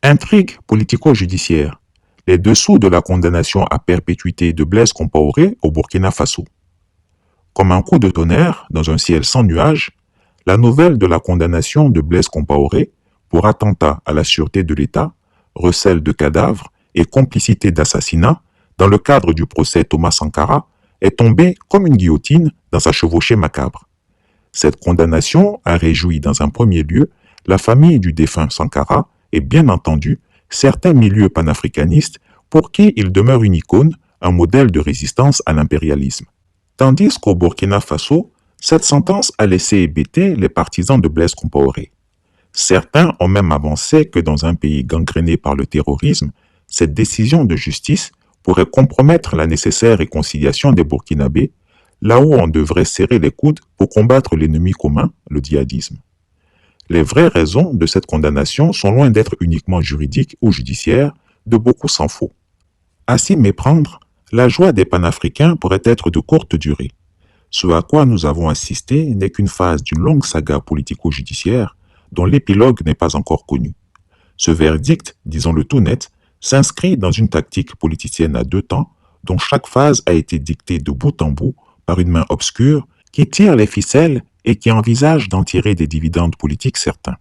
Intrigue politico-judiciaire. Les dessous de la condamnation à perpétuité de Blaise Compaoré au Burkina Faso. Comme un coup de tonnerre dans un ciel sans nuages, la nouvelle de la condamnation de Blaise Compaoré pour attentat à la sûreté de l'État, recel de cadavres et complicité d'assassinat dans le cadre du procès Thomas Sankara est tombée comme une guillotine dans sa chevauchée macabre. Cette condamnation a réjoui dans un premier lieu la famille du défunt Sankara et bien entendu certains milieux panafricanistes pour qui il demeure une icône, un modèle de résistance à l'impérialisme. Tandis qu'au Burkina Faso, cette sentence a laissé hébéter les partisans de Blaise Compaoré. Certains ont même avancé que dans un pays gangréné par le terrorisme, cette décision de justice pourrait compromettre la nécessaire réconciliation des Burkinabés, là où on devrait serrer les coudes pour combattre l'ennemi commun, le djihadisme. Les vraies raisons de cette condamnation sont loin d'être uniquement juridiques ou judiciaires, de beaucoup s'en faut. À s'y méprendre, la joie des panafricains pourrait être de courte durée. Ce à quoi nous avons assisté n'est qu'une phase d'une longue saga politico-judiciaire dont l'épilogue n'est pas encore connu. Ce verdict, disons-le tout net, s'inscrit dans une tactique politicienne à deux temps dont chaque phase a été dictée de bout en bout par une main obscure qui tire les ficelles et qui envisage d'en tirer des dividendes politiques certains.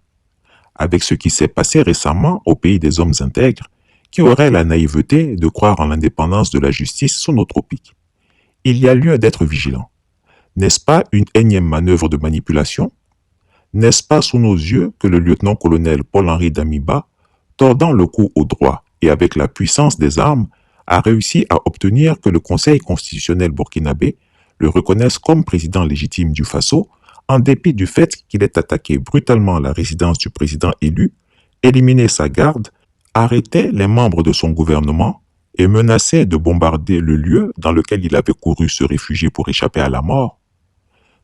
Avec ce qui s'est passé récemment au pays des hommes intègres, qui aurait la naïveté de croire en l'indépendance de la justice sous nos tropiques. Il y a lieu d'être vigilant. N'est-ce pas une énième manœuvre de manipulation? N'est-ce pas sous nos yeux que le lieutenant-colonel Paul-Henri Damiba, tordant le cou au droit et avec la puissance des armes, a réussi à obtenir que le Conseil constitutionnel burkinabé le reconnaisse comme président légitime du Faso, en dépit du fait qu'il ait attaqué brutalement la résidence du président élu, éliminé sa garde, arrêté les membres de son gouvernement et menacé de bombarder le lieu dans lequel il avait couru se réfugier pour échapper à la mort?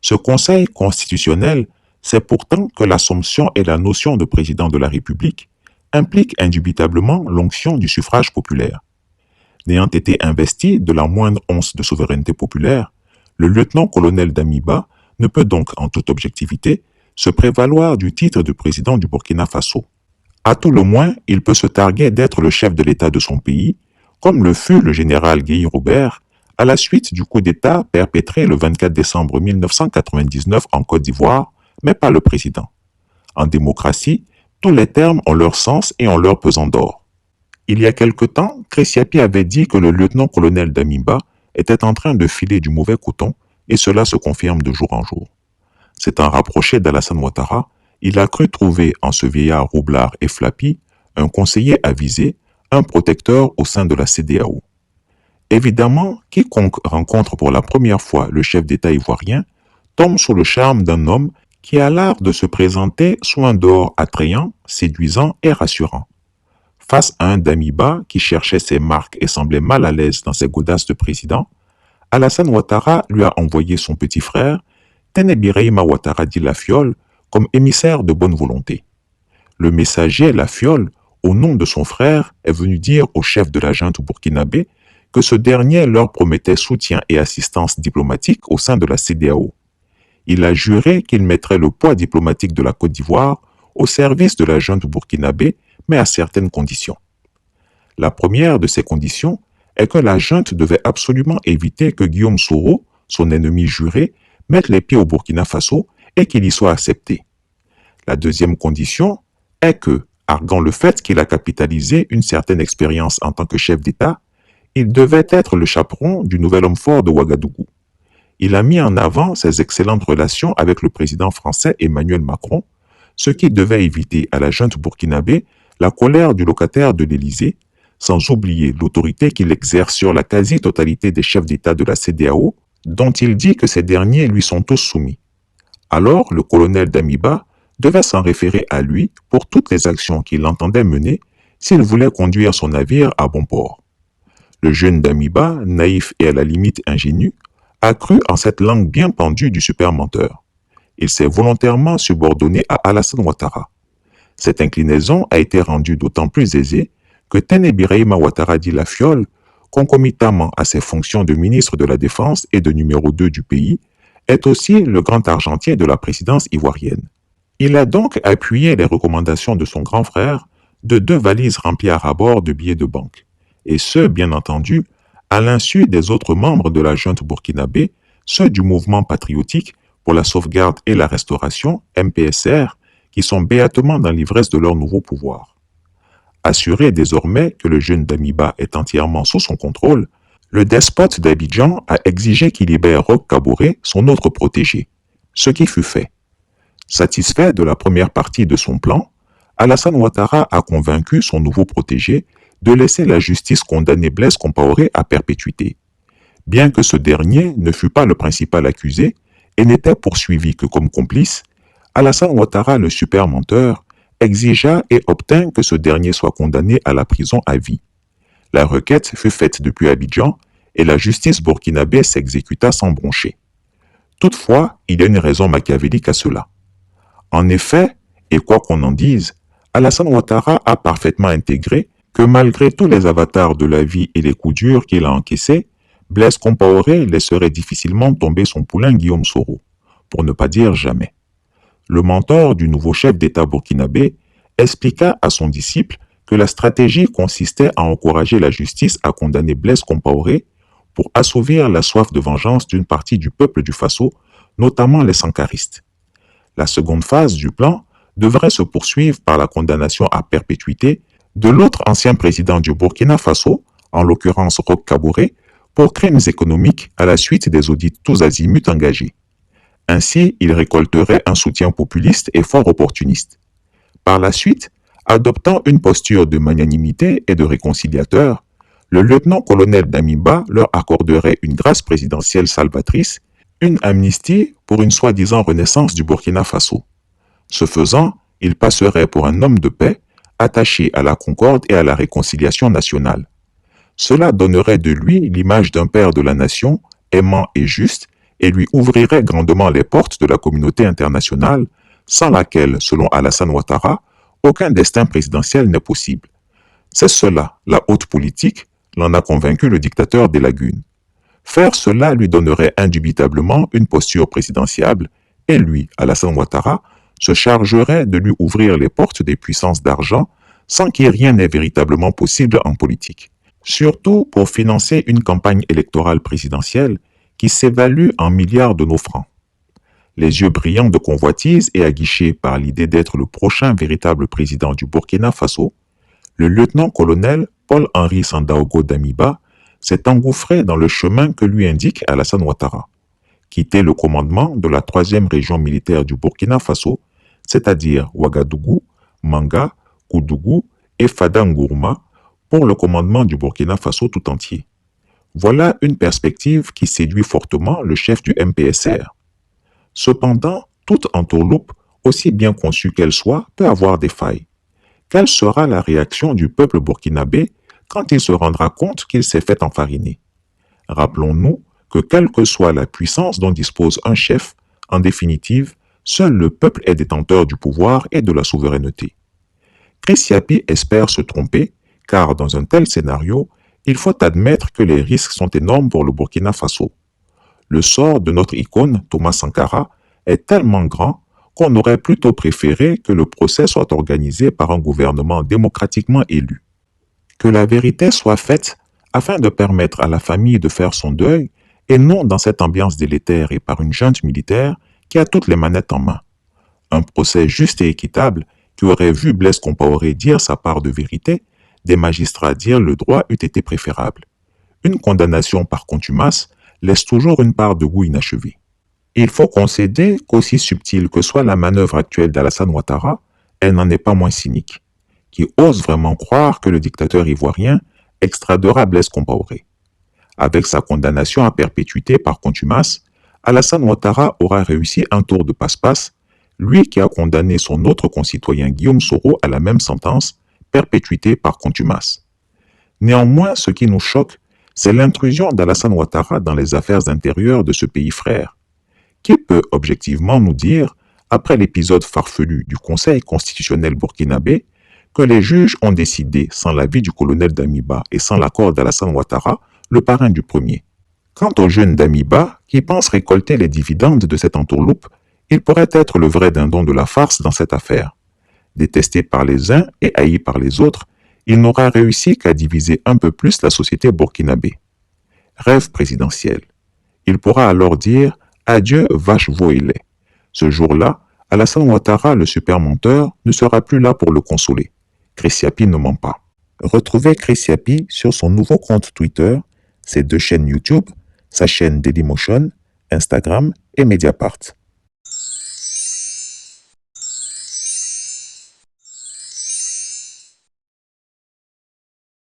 Ce Conseil constitutionnel sait pourtant que l'Assomption et la notion de président de la République impliquent indubitablement l'onction du suffrage populaire. N'ayant été investi de la moindre once de souveraineté populaire, le lieutenant-colonel Damiba ne peut donc, en toute objectivité, se prévaloir du titre de président du Burkina Faso. À tout le moins, il peut se targuer d'être le chef de l'État de son pays, comme le fut le général Guy Robert, à la suite du coup d'État perpétré le 24 décembre 1999 en Côte d'Ivoire, mais pas le président. En démocratie, tous les termes ont leur sens et ont leur pesant d'or. Il y a quelque temps, Créciapi avait dit que le lieutenant-colonel Damiba était en train de filer du mauvais coton, et cela se confirme de jour en jour. S'étant rapproché d'Alassane Ouattara, il a cru trouver en ce vieillard roublard et flappy un conseiller avisé, un protecteur au sein de la CEDEAO. Évidemment, quiconque rencontre pour la première fois le chef d'État ivoirien tombe sous le charme d'un homme qui a l'art de se présenter sous un dehors attrayant, séduisant et rassurant. Face à un Damiba qui cherchait ses marques et semblait mal à l'aise dans ses godasses de président, Alassane Ouattara lui a envoyé son petit frère, Téné-Birahima Ouattara dit Lafiole, comme émissaire de bonne volonté. Le messager Lafiole, au nom de son frère, est venu dire au chef de la junte burkinabé que ce dernier leur promettait soutien et assistance diplomatique au sein de la CEDEAO. Il a juré qu'il mettrait le poids diplomatique de la Côte d'Ivoire au service de la junte burkinabé, mais à certaines conditions. La première de ces conditions est que la junte devait absolument éviter que Guillaume Soro, son ennemi juré, mette les pieds au Burkina Faso et qu'il y soit accepté. La deuxième condition est que, arguant le fait qu'il a capitalisé une certaine expérience en tant que chef d'État, il devait être le chaperon du nouvel homme fort de Ouagadougou. Il a mis en avant ses excellentes relations avec le président français Emmanuel Macron, ce qui devait éviter à la junte burkinabé la colère du locataire de l'Élysée, sans oublier l'autorité qu'il exerce sur la quasi-totalité des chefs d'État de la CEDEAO, dont il dit que ces derniers lui sont tous soumis. Alors, le colonel Damiba devait s'en référer à lui pour toutes les actions qu'il entendait mener s'il voulait conduire son navire à bon port. Le jeune Damiba, naïf et à la limite ingénu, a cru en cette langue bien pendue du super menteur. Il s'est volontairement subordonné à Alassane Ouattara. Cette inclinaison a été rendue d'autant plus aisée que Téné-Birahima Ouattara dit Lafiole, concomitamment à ses fonctions de ministre de la Défense et de numéro 2 du pays, est aussi le grand argentier de la présidence ivoirienne. Il a donc appuyé les recommandations de son grand frère de 2 valises remplies à ras-bord de billets de banque. Et ce, bien entendu, à l'insu des autres membres de la junte burkinabé, ceux du mouvement patriotique pour la sauvegarde et la restauration, MPSR, qui sont béatement dans l'ivresse de leur nouveau pouvoir. Assuré désormais que le jeune Damiba est entièrement sous son contrôle, le despote d'Abidjan a exigé qu'il libère Roch Kaboré, son autre protégé, ce qui fut fait. Satisfait de la première partie de son plan, Alassane Ouattara a convaincu son nouveau protégé de laisser la justice condamner Blaise Compaoré à perpétuité. Bien que ce dernier ne fût pas le principal accusé et n'était poursuivi que comme complice, Alassane Ouattara, le super menteur, exigea et obtint que ce dernier soit condamné à la prison à vie. La requête fut faite depuis Abidjan et la justice burkinabé s'exécuta sans broncher. Toutefois, il y a une raison machiavélique à cela. En effet, et quoi qu'on en dise, Alassane Ouattara a parfaitement intégré que malgré tous les avatars de la vie et les coups durs qu'il a encaissés, Blaise Compaoré laisserait difficilement tomber son poulain Guillaume Soro, pour ne pas dire jamais. Le mentor du nouveau chef d'État burkinabé expliqua à son disciple que la stratégie consistait à encourager la justice à condamner Blaise Compaoré pour assouvir la soif de vengeance d'une partie du peuple du Faso, notamment les sankaristes. La seconde phase du plan devrait se poursuivre par la condamnation à perpétuité de l'autre ancien président du Burkina Faso, en l'occurrence Roch Kaboré, pour crimes économiques à la suite des audits tous azimuts engagés. Ainsi, il récolterait un soutien populiste et fort opportuniste. Par la suite, adoptant une posture de magnanimité et de réconciliateur, le lieutenant-colonel Damiba leur accorderait une grâce présidentielle salvatrice, une amnistie pour une soi-disant renaissance du Burkina Faso. Ce faisant, il passerait pour un homme de paix, attaché à la concorde et à la réconciliation nationale. Cela donnerait de lui l'image d'un père de la nation, aimant et juste, et lui ouvrirait grandement les portes de la communauté internationale, sans laquelle, selon Alassane Ouattara, aucun destin présidentiel n'est possible. C'est cela, la haute politique, l'en a convaincu le dictateur des lagunes. Faire cela lui donnerait indubitablement une posture présidentiable, et lui, Alassane Ouattara, se chargerait de lui ouvrir les portes des puissances d'argent sans qu'il rien n'est véritablement possible en politique. Surtout pour financer une campagne électorale présidentielle qui s'évalue en milliards de nos francs. Les yeux brillants de convoitise et aguichés par l'idée d'être le prochain véritable président du Burkina Faso, le lieutenant-colonel Paul-Henri Sandaogo Damiba s'est engouffré dans le chemin que lui indique Alassane Ouattara. Quitter le commandement de la 3e région militaire du Burkina Faso, c'est-à-dire Ouagadougou, Manga, Koudougou et Fada-Ngourma, pour le commandement du Burkina Faso tout entier. Voilà une perspective qui séduit fortement le chef du MPSR. Cependant, toute entourloupe, aussi bien conçue qu'elle soit, peut avoir des failles. Quelle sera la réaction du peuple burkinabé quand il se rendra compte qu'il s'est fait enfariner? Rappelons-nous que quelle que soit la puissance dont dispose un chef, en définitive, seul le peuple est détenteur du pouvoir et de la souveraineté. Chris Yapi espère se tromper, car dans un tel scénario, il faut admettre que les risques sont énormes pour le Burkina Faso. Le sort de notre icône, Thomas Sankara, est tellement grand qu'on aurait plutôt préféré que le procès soit organisé par un gouvernement démocratiquement élu. Que la vérité soit faite afin de permettre à la famille de faire son deuil et non dans cette ambiance délétère et par une junte militaire qui a toutes les manettes en main. Un procès juste et équitable qui aurait vu Blaise Compaoré dire sa part de vérité, des magistrats dire le droit eût été préférable. Une condamnation par contumace laisse toujours une part de goût inachevé. Il faut concéder qu'aussi subtile que soit la manœuvre actuelle d'Alassane Ouattara, elle n'en est pas moins cynique. Qui ose vraiment croire que le dictateur ivoirien extradera Blaise Compaoré. Avec sa condamnation à perpétuité par contumace, Alassane Ouattara aura réussi un tour de passe-passe, lui qui a condamné son autre concitoyen Guillaume Soro à la même sentence, perpétuité par contumace. Néanmoins, ce qui nous choque, c'est l'intrusion d'Alassane Ouattara dans les affaires intérieures de ce pays frère. Qui peut objectivement nous dire, après l'épisode farfelu du Conseil constitutionnel burkinabé, que les juges ont décidé, sans l'avis du colonel Damiba et sans l'accord d'Alassane Ouattara, le parrain du premier? Quant au jeune Damiba, qui pense récolter les dividendes de cette entourloupe, il pourrait être le vrai dindon de la farce dans cette affaire. Détesté par les uns et haï par les autres, il n'aura réussi qu'à diviser un peu plus la société burkinabé. Rêve présidentiel. Il pourra alors dire « Adieu, vache veau et lait ». Ce jour-là, Alassane Ouattara, le super menteur, ne sera plus là pour le consoler. Chris Yapi ne ment pas. Retrouvez Chris Yapi sur son nouveau compte Twitter, ses 2 chaînes YouTube, sa chaîne Dailymotion, Instagram et Mediapart.